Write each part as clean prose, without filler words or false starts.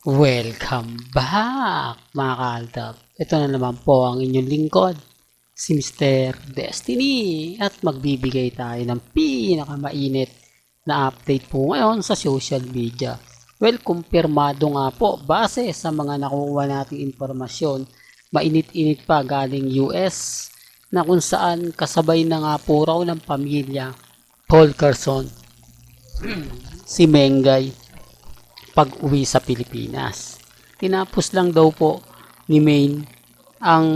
Welcome back mga kaaldab. Ito na naman po ang inyong lingkod, si Mr. Destiny. At magbibigay tayo ng pinakamainit na update po ngayon sa social media. Well, kumpirmado nga po base sa mga nakuha nating informasyon. Mainit-init pa galing US na kung saan kasabay na nga po raw ng pamilya Paul Carson si Mengay pag-uwi sa Pilipinas. Tinapos lang daw po ni Maine ang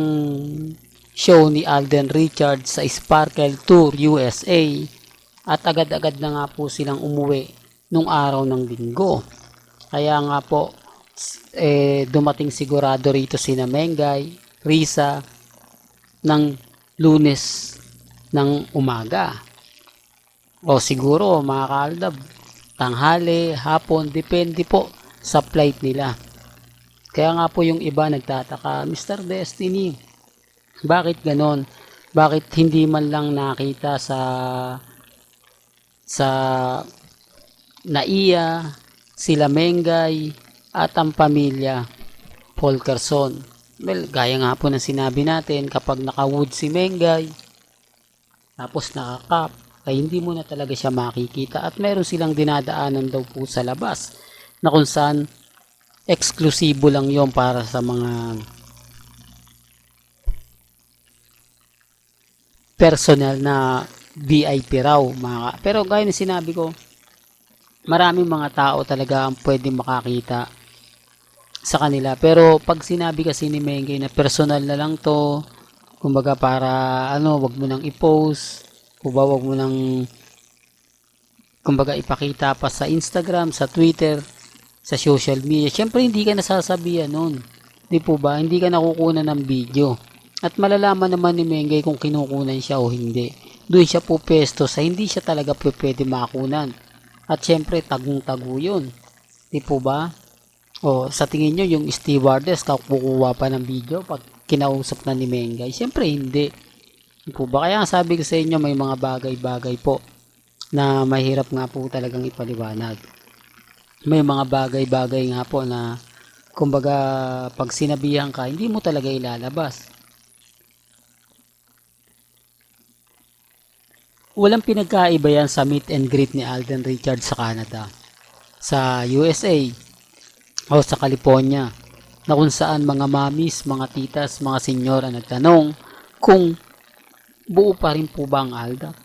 show ni Alden Richards sa Sparkle Tour USA at agad-agad na nga po silang umuwi nung araw ng linggo. Kaya nga po dumating sigurado rito sina Mengay, Risa ng Lunes ng umaga. O siguro mga kaaldab, tanghali, hapon, depende po sa flight nila. Kaya nga po yung iba nagtataka, Mr. Destiny, bakit ganon? Bakit hindi man lang nakita sa NAIA, sila Mengay, at ang pamilya Paul Carson? Well, gaya nga po ng sinabi natin, kapag naka-wood si Mengay, tapos naka-cap, ay hindi mo na talaga siya makikita at meron silang dinadaanan daw po sa labas na kung saan eksklusibo lang yon para sa mga personal na VIP raw pero gaya na sinabi ko, maraming mga tao talaga ang pwede makakita sa kanila, pero pag sinabi kasi ni Mengay na personal na lang to, kumbaga para wag mo nang i-post o ba wag mo nang kumbaga ipakita pa sa Instagram, sa Twitter, sa social media. Syempre hindi ka nasasabihan nun. Di po ba? Hindi ka nakukunan ng video. At malalaman naman ni Mengay kung kinukunan siya o hindi. Doon siya po pesto sa hindi siya talaga pwede makunan. At syempre tagong-tago yun. Di po ba? O sa tingin nyo yung stewardess kukuha pa ng video pag kinausap na ni Mengay? Syempre hindi. Po ba? Kaya sabi ko sa inyo, may mga bagay-bagay po na mahirap nga po talagang ipaliwanag. May mga bagay-bagay nga po na kumbaga pag sinabihan ka, hindi mo talaga ilalabas. Walang pinagkaiba yan sa meet and greet ni Alden Richards sa Canada, sa USA o sa California, na kung saan mga mamis, mga titas, mga senyora nagtanong kung buo pa rin po ba ang Aldab?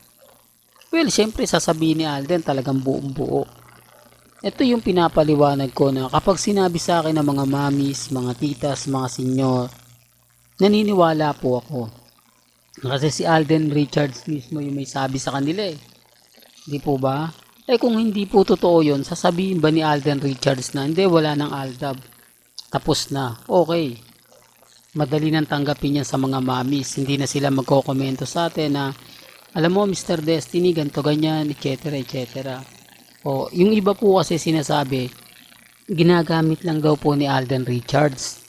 Well, syempre sasabihin ni Alden talagang buong buo. Ito yung pinapaliwanag ko na kapag sinabi sa akin ng mga mamis, mga titas, mga senyor, naniniwala po ako. Kasi si Alden Richards mismo yung may sabi sa kanila eh. Di po ba? Eh kung hindi po totoo yun, sasabihin ba ni Alden Richards na hindi, wala ng Aldab, tapos na, okay. Madali nang tanggapin yan sa mga mamis. Hindi na sila magkokomento sa atin na alam mo Mr. Destiny, ganto ganyan, etc. etc. O yung iba po kasi sinasabi, ginagamit lang daw po ni Alden Richards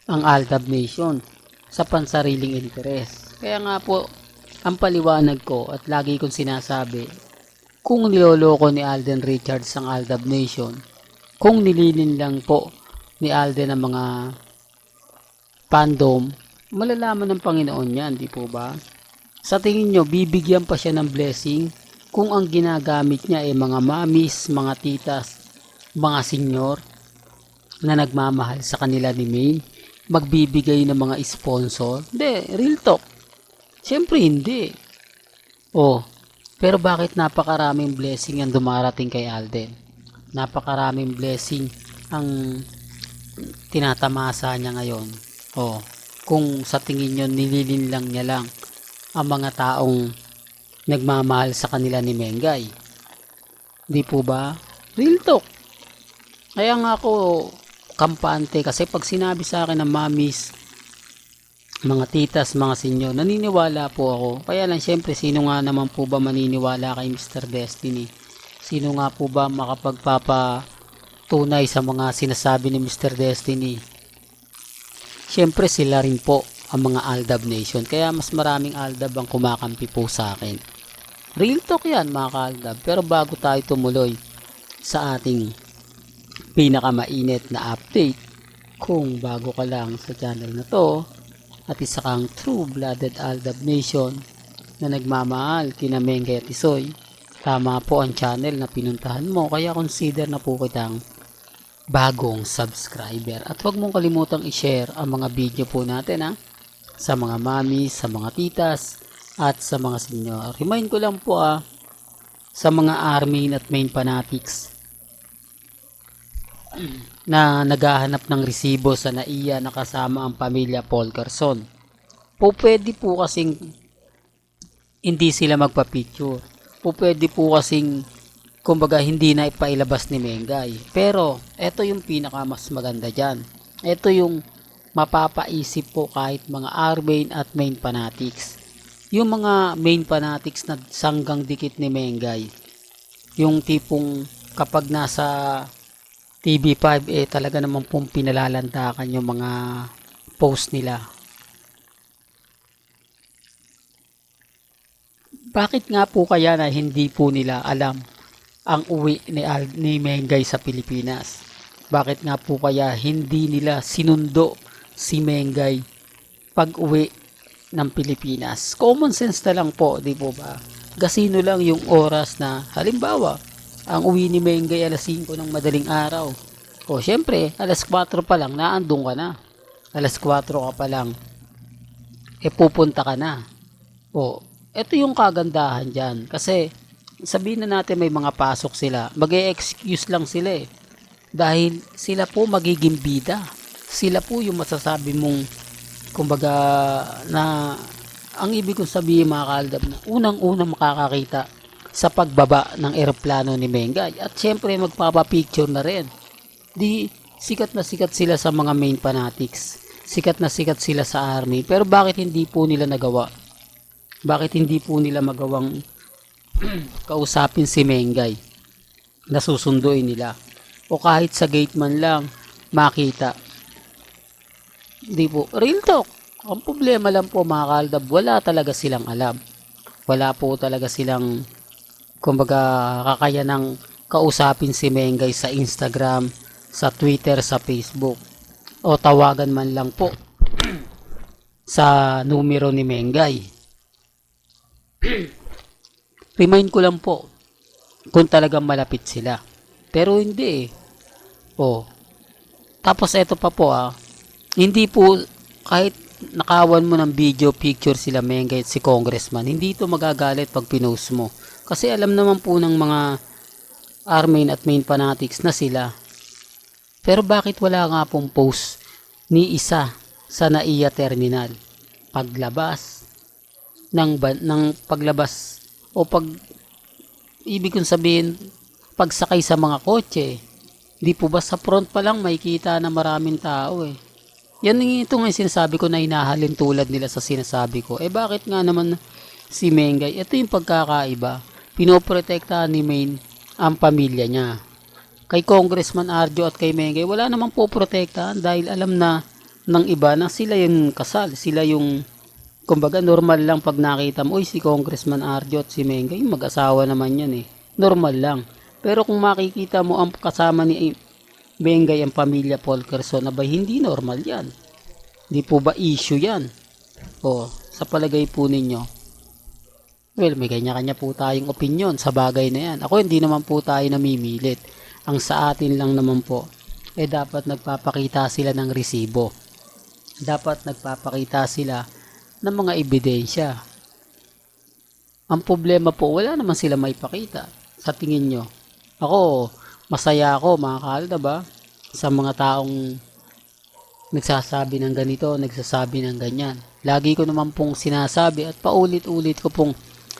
ang Aldab Nation sa pansariling interes. Kaya nga po, ang paliwanag ko at lagi kong sinasabi, kung niloloko ni Alden Richards ang Aldab Nation, kung nililin lang po ni Alden ang mga fandom, malalaman ng Panginoon yan, di po ba? Sa tingin nyo, bibigyan pa siya ng blessing kung ang ginagamit niya ay mga mamis, mga titas, mga senyor na nagmamahal sa kanila ni Maine, magbibigay ng mga sponsor? Hindi, real talk. Siyempre hindi. Oh, pero bakit napakaraming blessing ang dumarating kay Alden? Napakaraming blessing ang tinatamasa niya ngayon. Oh, kung sa tingin nyo nililin lang niya lang ang mga taong nagmamahal sa kanila ni Mengay. Di po ba? Real talk. Kaya nga ako kampante kasi pag sinabi sa akin ng mamis, mga titas, mga senyor, naniniwala po ako. Kaya lang syempre, sino nga naman po ba maniniwala kay Mr. Destiny? Sino nga po ba makapagpapatunay sa mga sinasabi ni Mr. Destiny? Syempre sila rin po ang mga Aldab Nation. Kaya mas maraming Aldab ang kumakampi po sa akin. Real talk yan mga ka-Aldab. Pero bago tayo tumuloy sa ating pinakamainit na update. Kung bago ka lang sa channel na to at isa kang true-blooded Aldab Nation na nagmamahal kina Mengay at Isoy, tama po ang channel na pinuntahan mo, kaya consider na po kitang bagong subscriber. At huwag mong kalimutang i-share ang mga video po natin sa mga mami, sa mga titas, at sa mga senior. Remind ko lang po sa mga army at main fanatics na naghahanap ng resibo sa NAIA na kasama ang pamilya Polkerson. Pwede po kasing hindi sila magpa-picture. Pwede po kasing kumbaga hindi na ipailabas ni Mengay. Pero ito yung pinaka mas maganda dyan. Ito yung mapapaisip po kahit mga R-main at main fanatics. Yung mga main fanatics na sanggang dikit ni Mengay, yung tipong kapag nasa TV5 talaga naman pong pinalalantakan yung mga post nila. Bakit nga po kaya na hindi po nila alam ang uwi ni Mengay sa Pilipinas? Bakit nga po kaya hindi nila sinundo si Mengay pag uwi ng Pilipinas? Common sense na lang po, di po ba? Gasino lang yung oras na halimbawa ang uwi ni Mengay alas 5 ng madaling araw. O syempre, alas 4 pa lang naandun ka na. Alas 4 ka pa lang pupunta ka na. O ito yung kagandahan dyan. Kasi sabihin na natin may mga pasok sila, mag-e-excuse lang sila dahil sila po magiging bida. Sila po yung masasabi mong kumbaga na ang ibig kong sabihin mga kaaldab na unang-unang makakakita sa pagbaba ng eroplano ni Mengay. At syempre magpapapicture na rin. Di sikat na sikat sila sa mga main fanatics. Sikat na sikat sila sa army. Pero bakit hindi po nila nagawa? Bakit hindi po nila magawang kausapin si Mengay na susunduin nila? O kahit sa gate man lang makita. Hindi po. Real talk. Ang problema lang po mga kaaldab, wala talaga silang alam. Wala po talaga silang kumbaga kakayanang kausapin si Mengay sa Instagram, sa Twitter, sa Facebook. O tawagan man lang po sa numero ni Mengay. Remind ko lang po kung talagang malapit sila. Pero hindi tapos eto pa po hindi po kahit nakawan mo ng video picture sila Mengay at si Congressman, hindi ito magagalit pag pinost mo. Kasi alam naman po ng mga R-main at main fanatics na sila. Pero bakit wala nga pong post ni isa sa NAIA terminal? Paglabas ng paglabas o ibig kong sabihin pagsakay sa mga kotse. Di po ba sa front pa lang makikita na maraming tao Yan ito nga yung sinasabi ko na hinahalin tulad nila sa sinasabi ko. Bakit nga naman si Mengay? Ito yung pagkakaiba. Pinoprotektahan ni Main ang pamilya niya. Kay Congressman Arjo at kay Mengay, wala namang poprotektahan dahil alam na ng iba na sila yung kasal. Sila yung, kumbaga normal lang pag nakita mo, si Congressman Arjo at si Mengay, mag-asawa naman yan Normal lang. Pero kung makikita mo ang kasama ni Mengay ang pamilya Polkerson, hindi normal yan. Di po ba issue yan? Sa palagay po ninyo? Well, may kanya-kanya po tayong opinion sa bagay na yan. Ako hindi naman po tayo namimilit. Ang sa atin lang naman po, dapat nagpapakita sila ng resibo. Dapat nagpapakita sila ng mga ebidensya. Ang problema po, wala naman sila maipakita. Sa tingin nyo? Ako, masaya ako mga kaaldab sa mga taong nagsasabi ng ganito, nagsasabi ng ganyan. Lagi ko naman pong sinasabi at paulit-ulit ko pong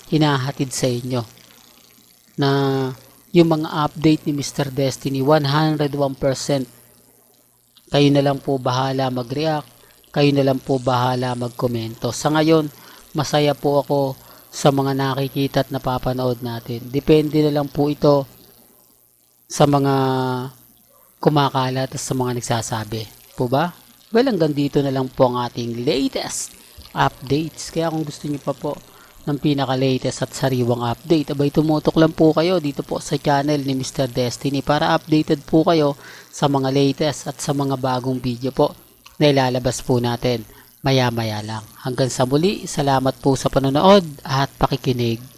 hinahatid sa inyo na yung mga update ni Mr. Destiny 101%. Kayo na lang po bahala mag-react, kayo na lang po bahala mag-komento. Sa ngayon, masaya po ako sa mga nakikita at napapanood natin. Depende na lang po ito sa mga kumakalat at sa mga nagsasabi. Po ba? Well, hanggang dito na lang po ang ating latest updates. Kaya kung gusto niyo pa po ng pinaka-latest at sariwang update. Abay, tumutok lang po kayo dito po sa channel ni Mr. Destiny para updated po kayo sa mga latest at sa mga bagong video po na ilalabas po natin maya-maya lang. Hanggang sa muli, salamat po sa panonood at pakikinig.